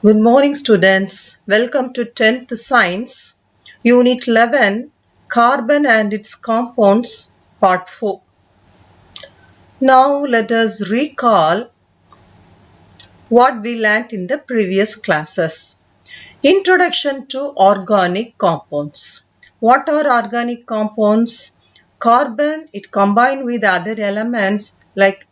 Good morning, students. Welcome to 10th Science, Unit 11, Carbon and its Compounds, Part 4. Now let us recall what we learnt in the previous classes. Introduction to organic compounds. What are organic compounds? Carbon, it combined with other elements like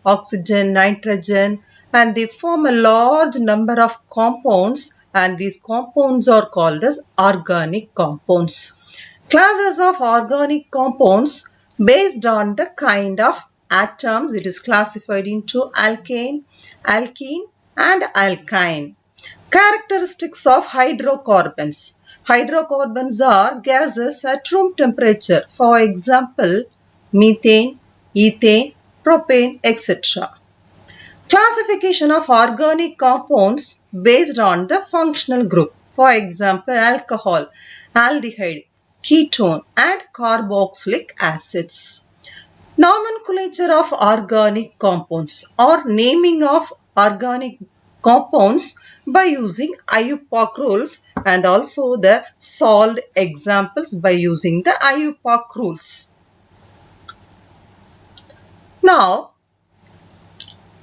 oxygen, nitrogen, and they form a large number of compounds, and these compounds are called as organic compounds. Classes of organic compounds based on the kind of atoms, it is classified into alkane, alkene, and alkyne. Characteristics of hydrocarbons. Hydrocarbons are gases at room temperature. For example, methane, ethane, propane, etc. Classification of organic compounds based on the functional group. For example, alcohol, aldehyde, ketone, and carboxylic acids. Nomenclature of organic compounds or naming of organic compounds by using IUPAC rules, and also the solved examples by using the IUPAC rules. Now,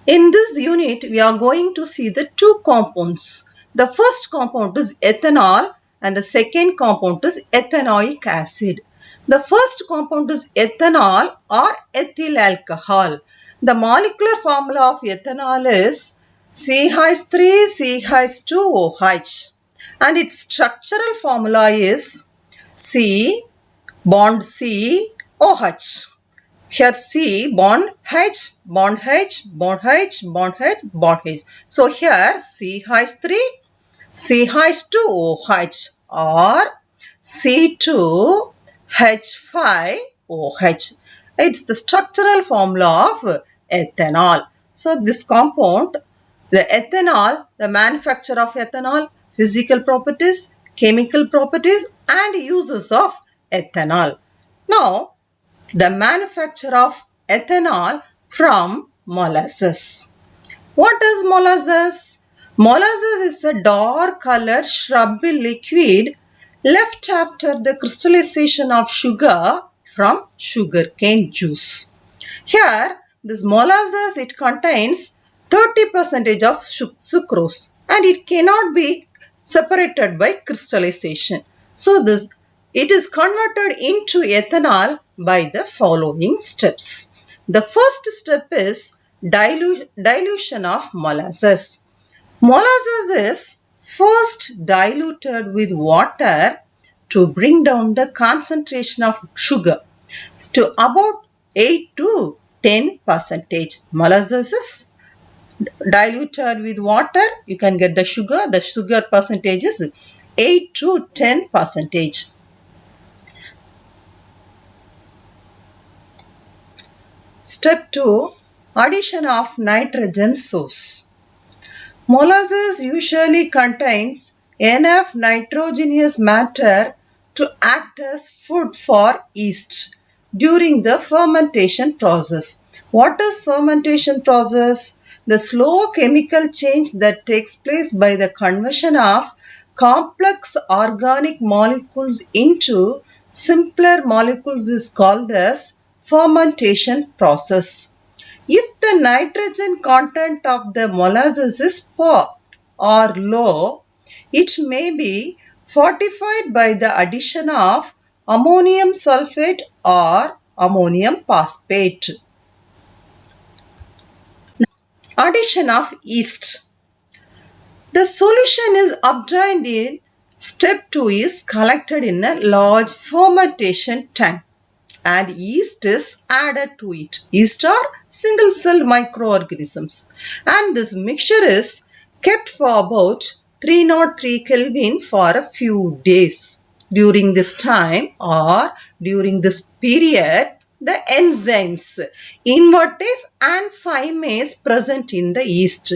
in this unit, we are going to see the two compounds. The first compound is ethanol and the second compound is ethanoic acid. The first compound is ethanol or ethyl alcohol. The molecular formula of ethanol is CH3CH2OH, and its structural formula is C bond C OH. Here C bond H, bond H, bond H, bond H, bond H. So here CH3, CH2OH or C2H5OH. It's the structural formula of ethanol. So this compound, the ethanol, the manufacture of ethanol, physical properties, chemical properties, and uses of ethanol. Now, the manufacture of ethanol from molasses. What is molasses? Molasses is a dark colored shrubby liquid left after the crystallization of sugar from sugarcane juice. Here, this molasses, it contains 30% of sucrose, and it cannot be separated by crystallization. So it is converted into ethanol by the following steps. The first step is dilution of molasses. Molasses is first diluted with water to bring down the concentration of sugar to about 8 to 10%. Molasses is diluted with water, you can get the sugar percentage is 8 to 10%. Step 2. Addition of nitrogen source. Molasses usually contains enough nitrogenous matter to act as food for yeast during the fermentation process. What is fermentation process? The slow chemical change that takes place by the conversion of complex organic molecules into simpler molecules is called as fermentation process. If the nitrogen content of the molasses is poor or low, it may be fortified by the addition of ammonium sulfate or ammonium phosphate. Addition of yeast. The solution is obtained in step 2 is collected in a large fermentation tank, and yeast is added to it. Yeast are single cell microorganisms, and this mixture is kept for about 303 Kelvin for a few days. During this time or during this period, the enzymes invertase and cymase present in the yeast.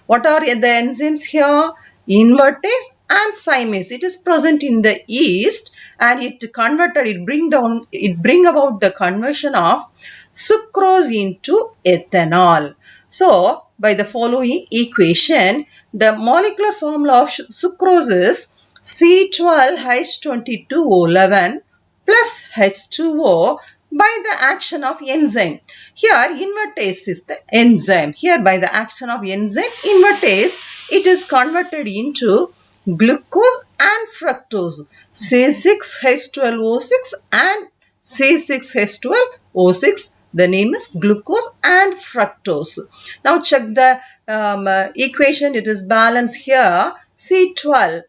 What are the enzymes here? Invertase and cymase. It is present in the yeast, and it bring about the conversion of sucrose into ethanol. So, by the following equation, the molecular formula of sucrose is C12H22O11 plus H2O by the action of enzyme. Here, invertase is the enzyme. Here, by the action of enzyme, invertase, it is converted into glucose and fructose, C6H12O6 and C6H12O6. The name is glucose and fructose. Now check the equation. It is balanced here. C12,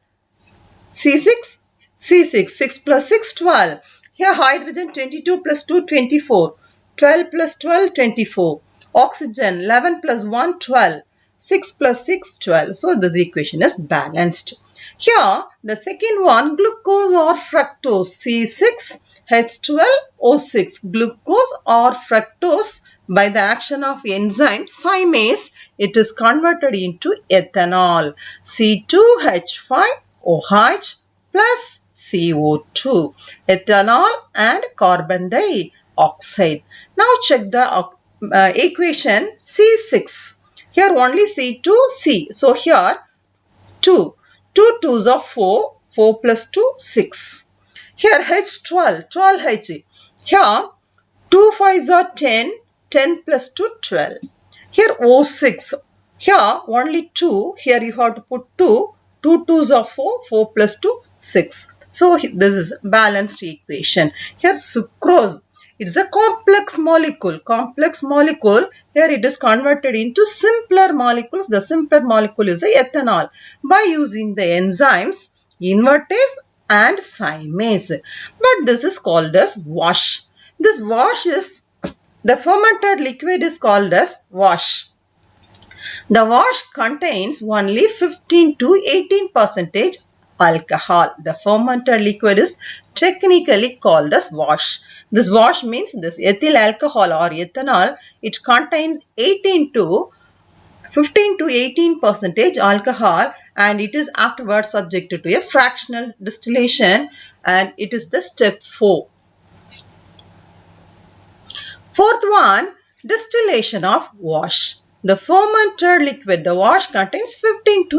C6, C6, 6 plus 6, 12. Here hydrogen 22 plus 2, 24. 12 plus 12, 24. Oxygen 11 plus 1, 12. 6 plus 6, 12. So this equation is balanced. Here the second one, glucose or fructose, C6H12O6, glucose or fructose by the action of enzyme thymase, it is converted into ethanol, C2H5OH plus CO2, ethanol and carbon dioxide. Now check the equation C6. Here only C2, C. So here 2. 2 2s are 4. 4 plus 2, 6. Here H12, 12H. Here 2 5s are 10. 10 plus 2, 12. Here O6. Here only 2. Here you have to put 2. 2 2s are 4. 4 plus 2, 6. So this is balanced equation. Here sucrose. It's a complex molecule. Complex molecule. Here it is converted into simpler molecules. The simpler molecule is a ethanol by using the enzymes invertase and thymase. But this is called as wash. This wash is, the fermented liquid is called as wash. The wash contains only 15 to 18% alcohol. The fermented liquid is technically called as wash. This wash means this ethyl alcohol or ethanol, it contains 15 to 18% alcohol, and it is afterwards subjected to a fractional distillation, and it is the step 4. Fourth one, distillation of wash. The fermented liquid, the wash contains 15 to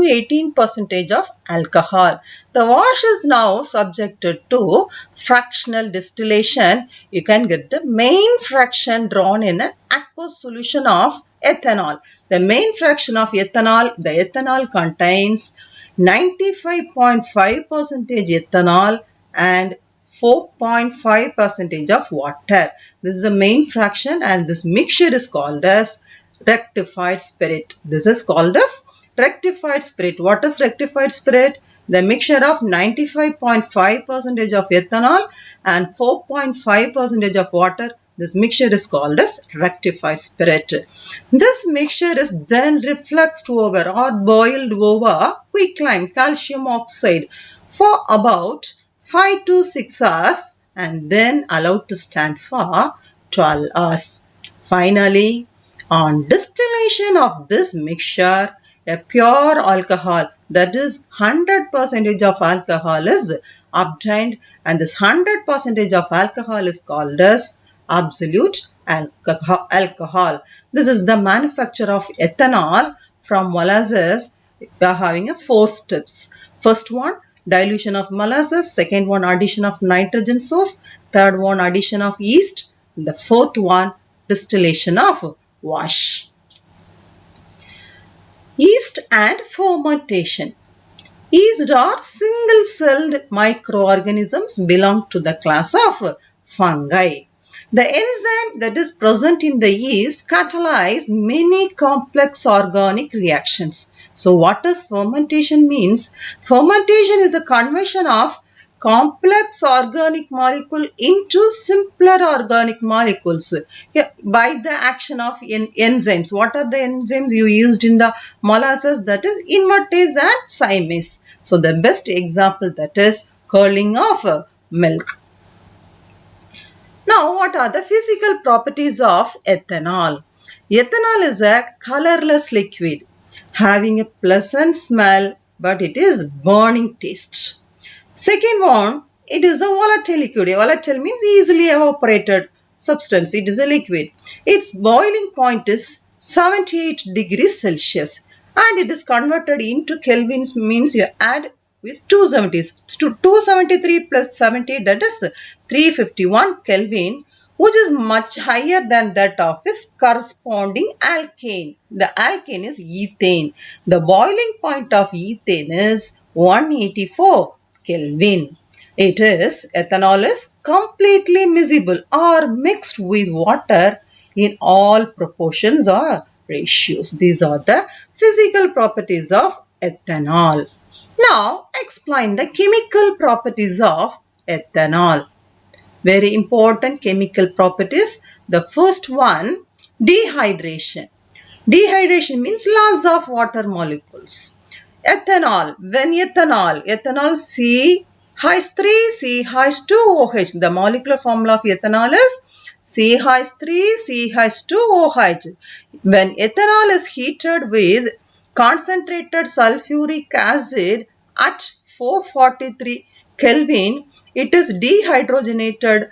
18% of alcohol. The wash is now subjected to fractional distillation. You can get the main fraction drawn in an aqueous solution of ethanol. The main fraction of ethanol, the ethanol contains 95.5% ethanol and 4.5% of water. This is the main fraction, and this mixture is called as rectified spirit. This is called as rectified spirit. What is rectified spirit? The mixture of 95.5% of ethanol and 4.5% of water. This mixture is called as rectified spirit. This mixture is then refluxed over or boiled over quicklime calcium oxide for about 5 to 6 hours and then allowed to stand for 12 hours. Finally, on distillation of this mixture, a pure alcohol, that is 100% of alcohol is obtained, and this 100% of alcohol is called as absolute alcohol. This is the manufacture of ethanol from molasses. We are having 4 steps. First one, dilution of molasses. Second one, addition of nitrogen source. Third one, addition of yeast. The fourth one, distillation of wash. Yeast and fermentation. Yeast are single-celled microorganisms belong to the class of fungi. The enzyme that is present in the yeast catalyze many complex organic reactions. So what does fermentation means? Fermentation is the conversion of complex organic molecule into simpler organic molecules by the action of enzymes. What are the enzymes you used in the molasses? That is invertase and thymase. So the best example, that is curdling of milk. Now, what are the physical properties of ethanol? Ethanol is a colorless liquid having a pleasant smell, but it is burning taste. Second one, it is a volatile liquid. Volatile means easily evaporated substance. It is a liquid. Its boiling point is 78 degrees Celsius. And it is converted into Kelvins, means you add with 270. 273 plus 78, that is 351 Kelvin, which is much higher than that of its corresponding alkane. The alkane is ethane. The boiling point of ethane is 184 Kelvin. Ethanol is completely miscible or mixed with water in all proportions or ratios. These are the physical properties of ethanol. Now, explain the chemical properties of ethanol. Very important chemical properties. The first one, dehydration. Dehydration means loss of water molecules. Ethanol, when ethanol CH3, CH2OH. The molecular formula of ethanol is CH3, CH2OH. When ethanol is heated with concentrated sulfuric acid at 443 Kelvin, it is dehydrated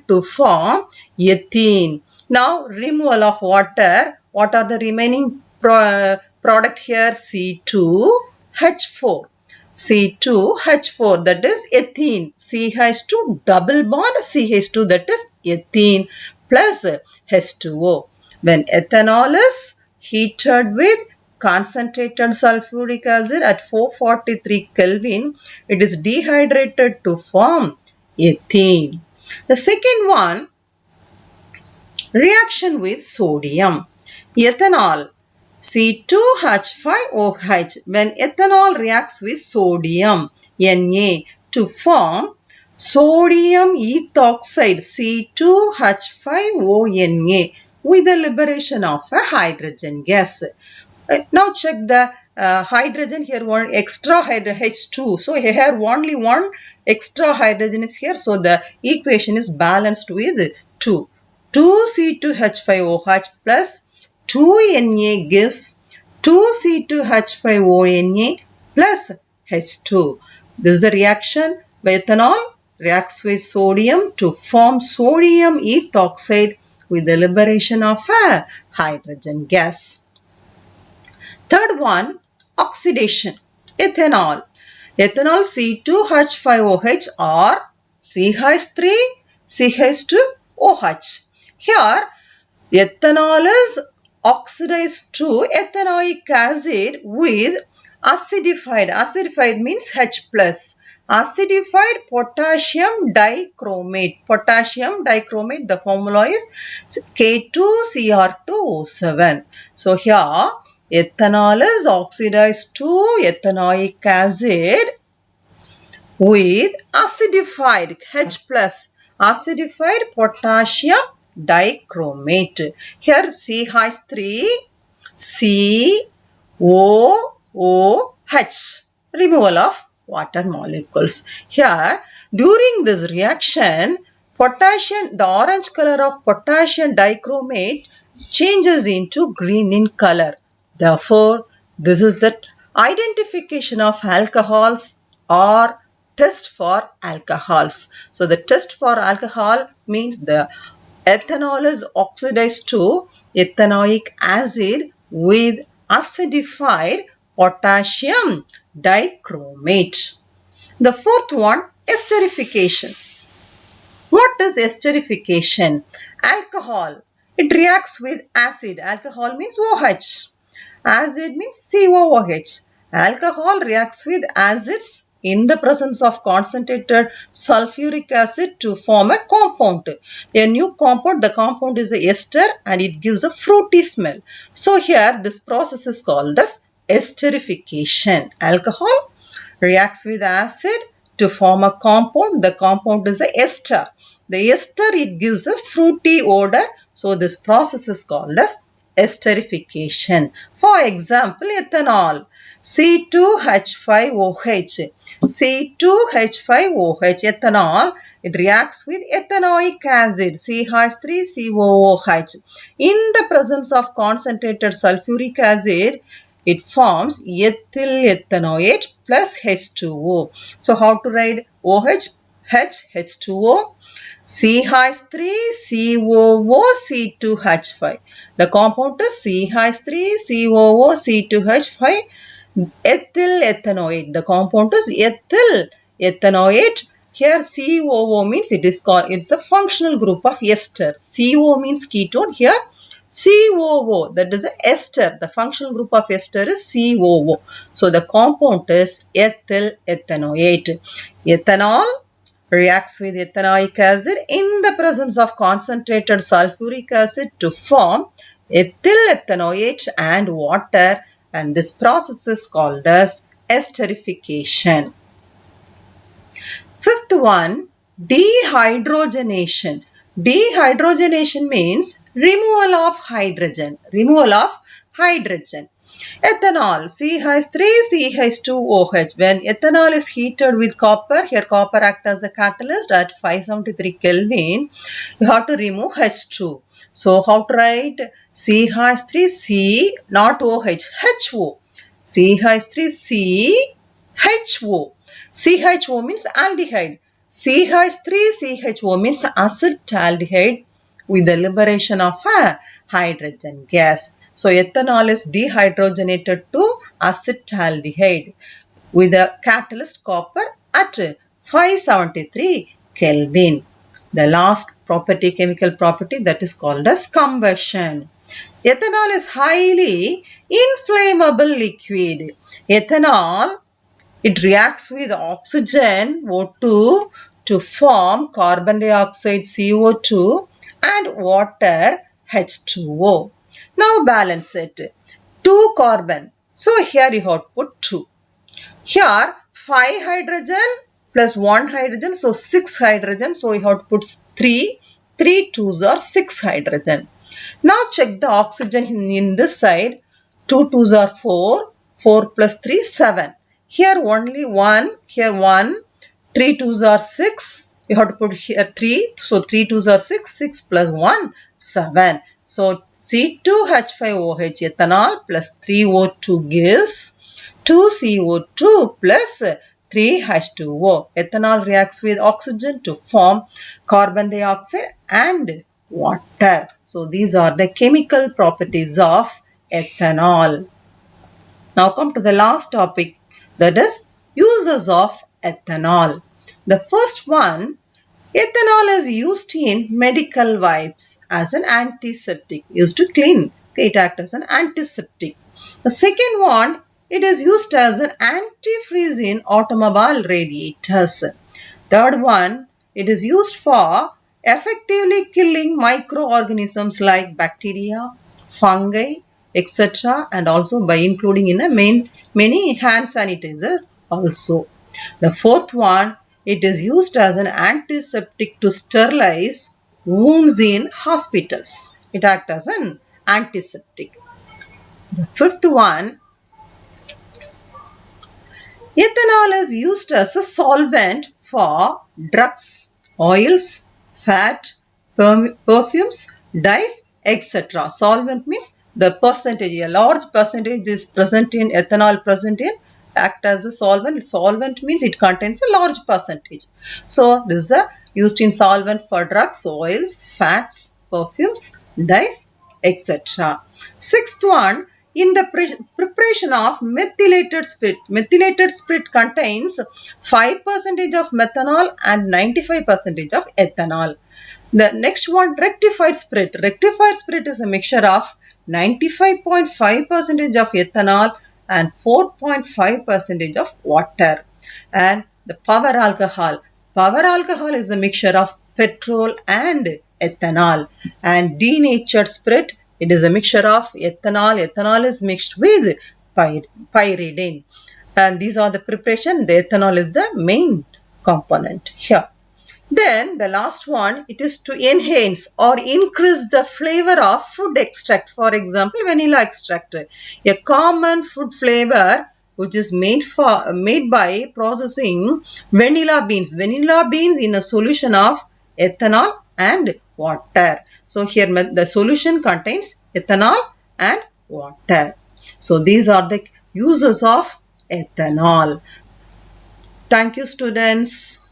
to form ethene. Now, removal of water. What are the remaining product here? C2H4. C2H4, that is ethene. CH2 double bond CH2, that is ethene, plus H2O. When ethanol is heated with concentrated sulfuric acid at 443 Kelvin, it is dehydrated to form ethene. The second one, reaction with sodium. Ethanol C2H5OH. When ethanol reacts with sodium Na to form sodium ethoxide C2H5ONa with the liberation of a hydrogen gas. Now check the hydrogen here, one extra H2. So here only one extra hydrogen is here. So the equation is balanced with 2. 2C2H5OH plus 2Na gives 2C2H5ONa plus H2. This is the reaction where ethanol reacts with sodium to form sodium ethoxide with the liberation of a hydrogen gas. Third one, oxidation. Ethanol C2H5OH or CH3CH2OH. Here, ethanol is oxidized to ethanoic acid with acidified means H plus, acidified potassium dichromate. The formula is K2Cr2O7. So here, ethanol is oxidized to ethanoic acid with acidified H plus, acidified potassium dichromate. Here CH3COOH, removal of water molecules. Here, during this reaction, the orange color of potassium dichromate changes into green in color. Therefore, this is the identification of alcohols or test for alcohols. So, the test for alcohol means the ethanol is oxidized to ethanoic acid with acidified potassium dichromate. The fourth one, esterification. What is esterification? Alcohol, it reacts with acid. Alcohol means OH. Acid means COOH. Alcohol reacts with acids in the presence of concentrated sulfuric acid to form a compound. A new compound, the compound is a ester and it gives a fruity smell. So here this process is called as esterification. Alcohol reacts with acid to form a compound. The compound is a ester. The ester, it gives a fruity odor. So this process is called as esterification. For example, ethanol C2H5OH. C2H5OH, ethanol, it reacts with ethanoic acid CH3COOH. In the presence of concentrated sulfuric acid, it forms ethyl ethanoate plus H2O. So how to write OH, H, H2O? CH3COO C2H5. The compound is CH3COO C2H5 ethyl ethanoate. The compound is ethyl ethanoate. Here COO means it's a functional group of ester. CO means ketone. Here COO, that is ester. The functional group of ester is COO. So the compound is ethyl ethanoate. Ethanol reacts with ethanoic acid in the presence of concentrated sulfuric acid to form ethyl ethanoate and water, and this process is called as esterification. Fifth one, dehydrogenation. Dehydrogenation means removal of hydrogen. Removal of hydrogen. Ethanol, CH3CH2OH. When ethanol is heated with copper, here copper acts as a catalyst at 573 Kelvin, you have to remove H2. So how to write? CH3C, not OH, HO. CH3CHO. CHO means aldehyde. CH3CHO means acetaldehyde with the liberation of a hydrogen gas. So ethanol is dehydrogenated to acetaldehyde with a catalyst copper at 573 Kelvin. The last property, chemical property, that is called as combustion. Ethanol is highly inflammable liquid. Ethanol, it reacts with oxygen O2 to form carbon dioxide CO2 and water H2O. Now balance it. 2 carbon. So here you have to put 2. Here 5 hydrogen plus 1 hydrogen. So 6 hydrogen. So you have to put 3. 3 2s are 6 hydrogen. Now check the oxygen in this side. 2 2s are 4. 4 plus 3 7. Here only 1. Here 1. 3 2s are 6. You have to put here 3. So 3 2s are 6. 6 plus 1 7. So C2H5OH ethanol plus 3O2 gives 2CO2 plus 3H2O. Ethanol reacts with oxygen to form carbon dioxide and water. So these are the chemical properties of ethanol. Now come to the last topic, that is uses of ethanol. The first one, ethanol is used in medical wipes as an antiseptic, used to clean. Okay, it acts as an antiseptic. The second one, it is used as an antifreeze in automobile radiators. Third one, it is used for effectively killing microorganisms like bacteria, fungi, etc. and also by including in many hand sanitizer also. The fourth one, it is used as an antiseptic to sterilize wounds in hospitals. It acts as an antiseptic. The fifth one, ethanol is used as a solvent for drugs, oils, fat, perfumes, dyes, etc. Solvent means the percentage, a large percentage is present in ethanol, act as a solvent. Solvent means it contains a large percentage. So this is used in solvent for drugs, oils, fats, perfumes, dyes, etc. Sixth one, in the preparation of methylated spirit. Methylated spirit contains 5% of methanol and 95% of ethanol. The next one, rectified spirit. Rectified spirit is a mixture of 95.5% of ethanol and 4.5% of water. And the power alcohol. Power alcohol is a mixture of petrol and ethanol. And denatured spirit, it is a mixture of ethanol. Ethanol is mixed with pyridine. And these are the preparation. The ethanol is the main component here. Then the last one, it is to enhance or increase the flavor of food extract. For example, vanilla extract. A common food flavor which is made by processing vanilla beans. Vanilla beans in a solution of ethanol and water. So here the solution contains ethanol and water. So these are the uses of ethanol. Thank you, students.